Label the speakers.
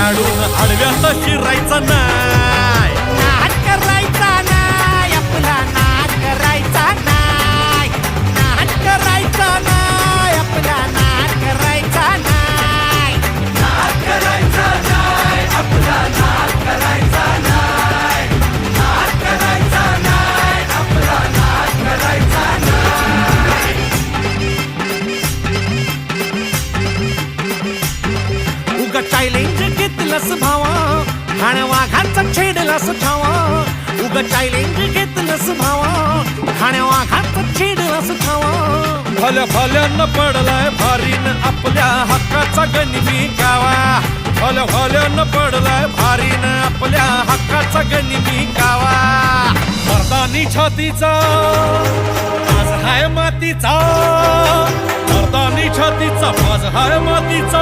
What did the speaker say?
Speaker 1: काढून आडव्यात शिरायचा नाही,
Speaker 2: नाद करायचा नाही, आपला नाद करायचा नाही, नाद करायचा नाही, आपला नाद करायचा नाही,
Speaker 3: नाद करायचा नाही, आपला नाद करायचा नाही, नाद करायचा नाही, आपला नाद करायचा नाही.
Speaker 2: उगा चॅलेंज घेतलंस भावा, ठाण्या वाघाचा छेडलास ठावा, उगा चॅलेंज घेतलंस भावा, ठाण्या वाघाचा छेडलास ठावा.
Speaker 1: भल्या भल्यानं पडलाय भारीन आपल्या हक्काचा गनिमी कावा, भल्या भल्यानं पडलाय भारीन आपल्या हक्काचा गनिमी कावा. मर्दानी छातीचा आज हाय मातीचा, मर्दानी छातीचा आज हाय मातीचा,